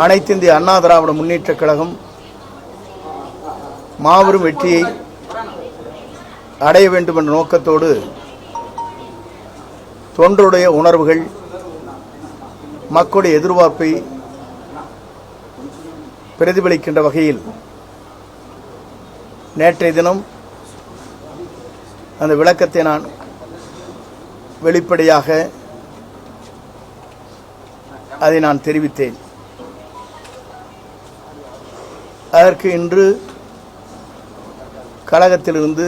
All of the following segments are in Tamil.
அனைத்து இந்திய அண்ணா திராவிட முன்னேற்றக் கழகம் மாபெரும் வெற்றியை அடைய வேண்டும் என்ற நோக்கத்தோடு தொண்டருடைய உணர்வுகள், மக்களுடைய எதிர்பார்ப்பை பிரதிபலிக்கின்ற வகையில் நேற்றைய தினம் அந்த விளக்கத்தை நான் வெளிப்படையாக அதை நான் தெரிவித்தேன். அதற்கு இன்று கழகத்திலிருந்து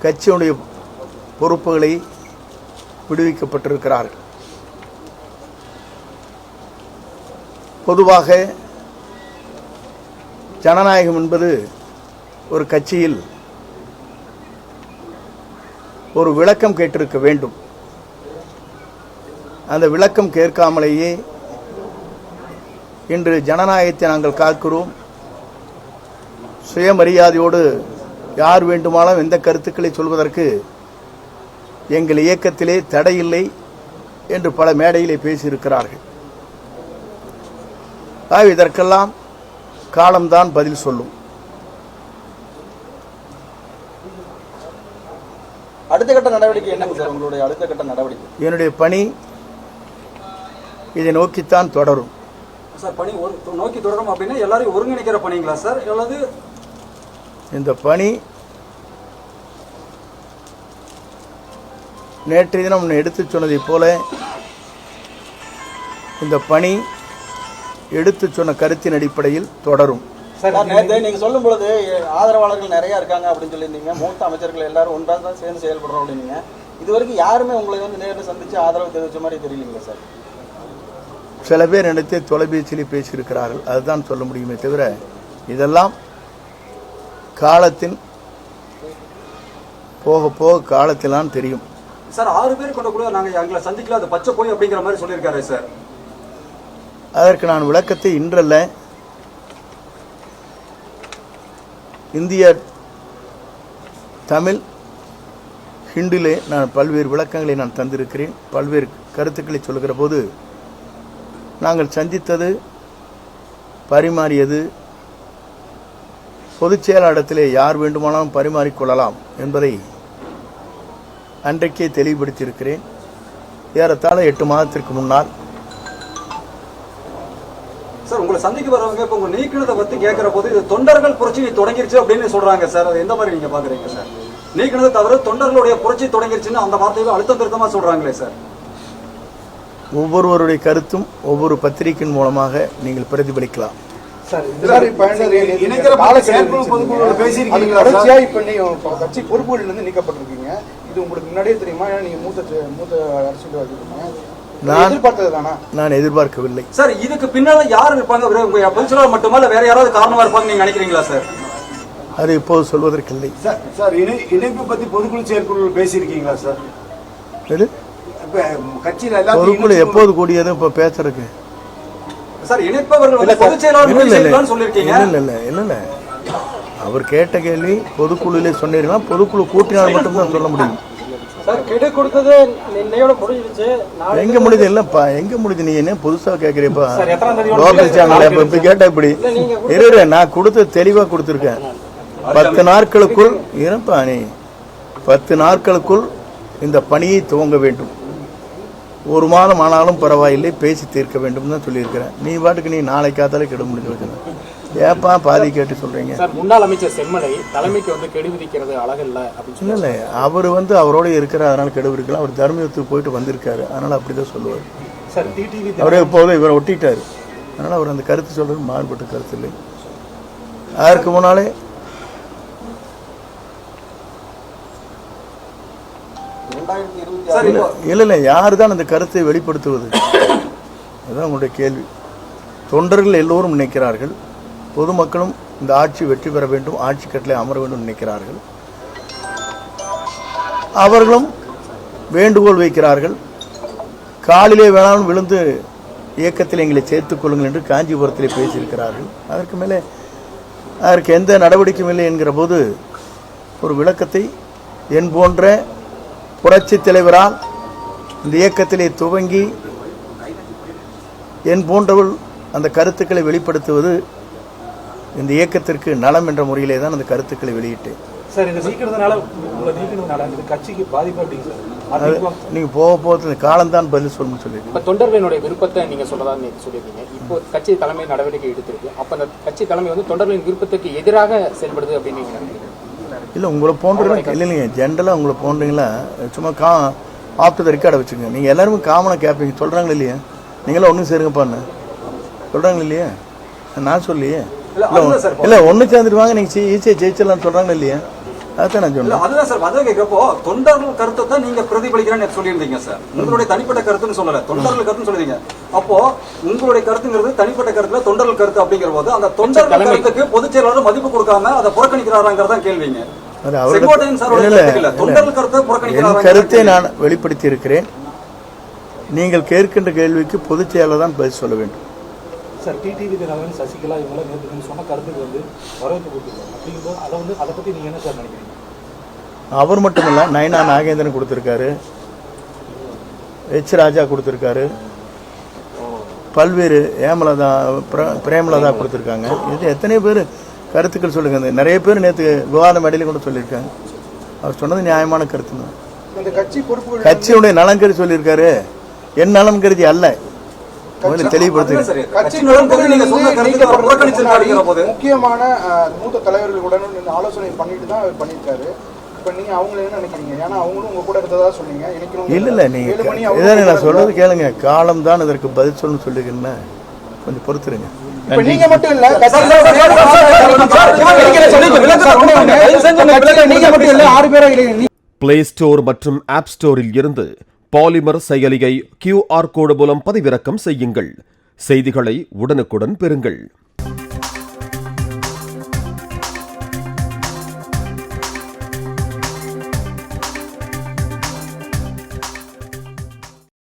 கட்சியினுடைய பொறுப்புகளை விடுவிக்கப்பட்டிருக்கிறார்கள். பொதுவாக ஜனநாயகம் என்பது ஒரு கட்சியில் ஒரு விளக்கம் கேட்டிருக்க வேண்டும். அந்த விளக்கம் கேட்காமலேயே இன்று ஜனநாயகத்தை நாங்கள் காக்கிறோம், சுயமரியாதையோடு யார் வேண்டுமானாலும் எந்த கருத்துக்களை சொல்வதற்கு எங்கள் இயக்கத்திலே தடையில்லை என்று பல மேடையிலே பேசியிருக்கிறார்கள். இதற்கெல்லாம் காலம்தான் பதில் சொல்லும். அடுத்த கட்ட நடவடிக்கை என்னங்க சார்? உங்களுடைய அடுத்த கட்ட நடவடிக்கை? என்னுடைய பணி இதை நோக்கித்தான் தொடரும் சார். பணி நோக்கி தொடரும் அப்படின்னா எல்லாரையும் ஒருங்கிணைக்கிற பணிங்களா சார்? அல்லது இந்த பணி நேற்றைய தினம் எடுத்து சொன்னதைப் போல இந்த பணி எடுத்து சொன்ன கருத்தின் அடிப்படையில் தொடரும். நேற்று நீங்க சொல்லும் பொழுது ஆதரவாளர்கள் நிறைய இருக்காங்க அப்படின்னு சொல்லியிருந்தீங்க. மூத்த அமைச்சர்கள் எல்லாரும் ஒன்றாக தான் சேர்ந்து செயல்படுறோம் அப்படின்னீங்க. இது வரைக்கும் யாருமே உங்களை வந்து நேரில் சந்திச்சு ஆதரவு தெரிவிச்ச மாதிரி தெரியலீங்களா சார்? சில பேர் நினைத்து தொலைபேசியிலே பேசியிருக்கிறார்கள், அதுதான் சொல்ல முடியுமே தவிர இதெல்லாம் காலத்தின் போக போக காலத்தில்தான் தெரியும் சார். 6 பேர் கொண்ட கூட நாங்கள் எங்களை சந்திக்கல, அது பச்சை போய் அப்படிங்கிற மாதிரி சொல்லியிருக்காரு சார். அதற்கு நான் விளக்கத்தை இன்றல்ல, இந்திய தமிழ் ஹிண்டிலே நான் பல்வேறு விளக்கங்களை நான் தந்திருக்கிறேன். பல்வேறு கருத்துக்களை சொல்லுகிற போது நாங்கள் சந்தித்தது, பரிமாறியது, பொதுச் செயலாளரிடத்திலே யார் வேண்டுமானாலும் பரிமாறிக்கொள்ளலாம் என்பதை அன்றைக்கே தெளிவுபடுத்தியிருக்கிறேன். ஏறத்தாழ 8 மாதத்திற்கு முன்னால். சார், உங்களை சந்திக்க வரவங்க இப்போ உங்க நீக்கினதை பத்தி கேட்கிற போது இது தொண்டர்கள் புரட்சி தொடங்கிருச்சு அப்படின்னு சொல்றாங்க சார். அது எந்த மாதிரி நீங்க பாக்குறீங்க சார்? நீக்கினதை தவிர தொண்டர்களுடைய புரட்சி தொடங்கிருச்சுன்னு அந்த வார்த்தையை அழுத்தம் திருத்தமா சொல்றாங்களே சார். ஒவ்வொருவருடைய கருத்தும் ஒவ்வொரு பத்திரிகையின் மூலமாக நீங்கள் பிரதிபலிக்கலாம். கட்சி பொறுப்புகளிலிருந்து நீக்கப்பட்டிருக்கீங்க. இது உங்களுக்கு முன்னாடியே தெரியுமா? நீங்க மூத்த அரசியல் நான் எதிர்பார்க்கவில்லை சார். இதுக்கு பின்னால யார் இருப்பாங்க? பொதுச்செயலாளர் மட்டுமா இல்ல வேற யாராவது காரணமா இருப்பாங்க நீங்க நினைக்கிறீங்களா சார்? அது இப்போது சொல்வதற்கில்லை சார். இணைப்பு பத்தி பொதுக்குழு செயற்குழு பேசியிருக்கீங்களா சார்? பொதுக்குழு எப்போது கூடியது இப்ப பேசுறதுக்கு சார்? இணைப்பவர்கள் பொதுச் செயலாளர் சொல்லிருக்கீங்க. இல்ல அவர் கேட்ட கேள்வி பொதுக்குழுவிலே சொன்னீங்கன்னா பொதுக்குழு கூட்டினால் மட்டும்தான் சொல்ல முடியும். எங்க முடியுது? இல்லப்பா, எங்க முடியுது? நீ என்ன புதுசா கேக்குறீப்பா? லோக்கல் சேனல் இப்ப கேட்ட இப்படி இரு. நான் கொடுத்து தெளிவா கொடுத்துருக்கேன். 10 நாட்களுக்குள் இருப்பா, நீ 10 நாட்களுக்குள் இந்த பணியை துவங்க வேண்டும். 1 மாதம் ஆனாலும் பரவாயில்லை, பேசி தீர்க்க வேண்டும் தான் சொல்லியிருக்கிறேன். நீ பாட்டுக்கு நீ நாளைக்கு காத்தாலே கெடு முடிஞ்சு வச்சுருக்க. ஏப்பா பாதி கேட்டு சொல்றீங்க? முன்னாள் அமைச்சர் செம்மலை தலைமைக்கு வந்து கெடு விதிக்கிறது அழகல்ல அப்படின்னு இல்லை, அவர் வந்து அவரோட இருக்கிறார், அதனால கெடு விதிக்கலாம். அவர் தர்மயுத்தத்துக்கு போயிட்டு வந்திருக்காரு, அதனால அப்படிதான் சொல்லுவார். அவரே இப்போது இவரை ஒட்டிட்டாரு, அதனால அவர் அந்த கருத்து சொல்றது மாறுபட்ட கருத்து இல்லை. அதற்கு முன்னாலே இல்ல யாரு தான் அந்த கருத்தை வெளிப்படுத்துவது? அதுதான் உங்களுடைய கேள்வி. தொண்டர்கள் எல்லோரும் நினைக்கிறார்கள், பொதுமக்களும் இந்த ஆட்சி வெற்றி பெற வேண்டும், ஆட்சி கட்டளை அமர வேண்டும் நினைக்கிறார்கள். அவர்களும் வேண்டுகோள் வைக்கிறார்கள். காலிலே வேணாலும் விழுந்து இயக்கத்தில் எங்களை சேர்த்துக் கொள்ளுங்கள் என்று காஞ்சிபுரத்திலே பேசியிருக்கிறார்கள். அதற்கு மேலே அதற்கு எந்த நடவடிக்கையும் இல்லை என்கிற போது ஒரு விளக்கத்தை என் போன்ற புரட்சி தலைவரால் இந்த இயக்கத்திலே துவங்கி என் போன்றவள் அந்த கருத்துக்களை வெளிப்படுத்துவது இந்த இயக்கத்திற்கு நலம் என்ற முறையிலே தான் அந்த கருத்துக்களை வெளியிட்டேன். சார் இதை நீக்கிறதுனால இது கட்சிக்கு பாதிப்பு அப்படிங்க சார். நீங்க போக இந்த காலம்தான் பதில் சொல்லணும்னு சொல்லியிருக்கீங்க. இப்ப தொண்டர்களினுடைய விருப்பத்தை நீங்க சொல்லதா சொல்லியிருக்கீங்க. இப்போ கட்சி தலைமை நடவடிக்கை எடுத்திருக்கு. அப்ப அந்த கட்சி தலைமை வந்து தொண்டர்களின் விருப்பத்துக்கு எதிராக செயல்படுது அப்படின்னு நீங்க நினைக்கிறீங்க? இல்லை உங்களை போன்றவங்க இல்லைங்க, ஜென்ரலாக உங்களை போன்றீங்களா சும்மா ஆஃப் த ரெக்கார்டை வச்சுங்க. நீங்கள் எல்லாருமே காமனாக கேட்பீங்க, சொல்கிறாங்களே இல்லையா, நீங்களாம் ஒன்றும் சேருங்கப்பான்னு சொல்கிறாங்களே இல்லையா, நான் சொல்லியே இல்லை ஒன்று சேர்ந்துட்டு வாங்க நீங்கள் ஈஸியாக ஜெயிச்சிடலாம்னு சொல்கிறாங்களே இல்லையா, அதான் நான் சொன்னேன். அதுதான் சார் அதை கேட்கிறப்போ தொண்டர்கள் கருத்தை தான் நீங்க பிரதிபலிக்கிறேன்னு சொல்லியிருந்தீங்க சார். உங்களுடைய தனிப்பட்ட கருத்துன்னு சொல்லல, தொண்டர்கள் கருத்துன்னு சொல்லிருந்தீங்க. அப்போ உங்களுடைய கருத்துங்கிறது தனிப்பட்ட கருத்துல தொண்டர்கள் கருத்து அப்படிங்கிற போது அந்த தொண்டர்கள் கருத்துக்கு பொதுச் செயலாளர் மதிப்பு கொடுக்காம அதை புறக்கணிக்கிறாராங்கிறதான் கேள்விங்க. கருத்தை நான் வெளிப்படுத்தி இருக்கிறேன். நீங்கள் கேட்கின்ற கேள்விக்கு பொதுச் செயலாளர் தான் பதில் சொல்ல வேண்டும். சார் டிடிவி தினகரன், சசிகலா இவங்களாம் நேற்று சொன்ன கருத்துக்கு வந்து வரவேற்பு கொடுத்துருக்காங்க. அப்படிங்கும்போது அதை பத்தி நீங்க என்ன சார் நினைக்கிறீங்க? அவர் மட்டுமல்ல, நயனா நாகேந்திரன் கொடுத்திருக்காரு, ராஜா கொடுத்திருக்காரு, பல்வேறு ஏமலதா பிரேமலதா கொடுத்திருக்காங்க. இது எத்தனை பேர் கருத்துக்கள் சொல்லுங்க. நிறைய பேர் நேற்று விவாத மேடையில கூட சொல்லியிருக்காங்க. அவர் சொன்னது நியாயமான கருத்து தான். கட்சியுடைய நலன் கருதி சொல்லியிருக்காரு, என் நலன் கருதி அல்ல. முக்கியமான மூத்த தலைவர்களுடன் ஆலோசனை பண்ணிட்டு தான் அவர் பண்ணிருக்காரு. இப்ப நீங்க அவங்களை என்ன நினைக்கிறீங்க? ஏன்னா அவங்களும் உங்க கூட இருந்ததா சொன்னீங்க. இல்ல நீங்க நான் சொல்றது கேளுங்க. காலம் தான் இதற்கு பதில் சொல்லணும் சொல்லிருக்கேன்னு கொஞ்சம் பொறுத்துருங்க. நீங்க மட்டும் இல்ல, பிளே ஸ்டோர் மற்றும் ஆப் ஸ்டோரில் இருந்து பாலிமர் செயலியை QR கோடு மூலம் பதிவிறக்கம் செய்யுங்கள். செய்திகளை உடனுக்குடன் பெறுங்கள்.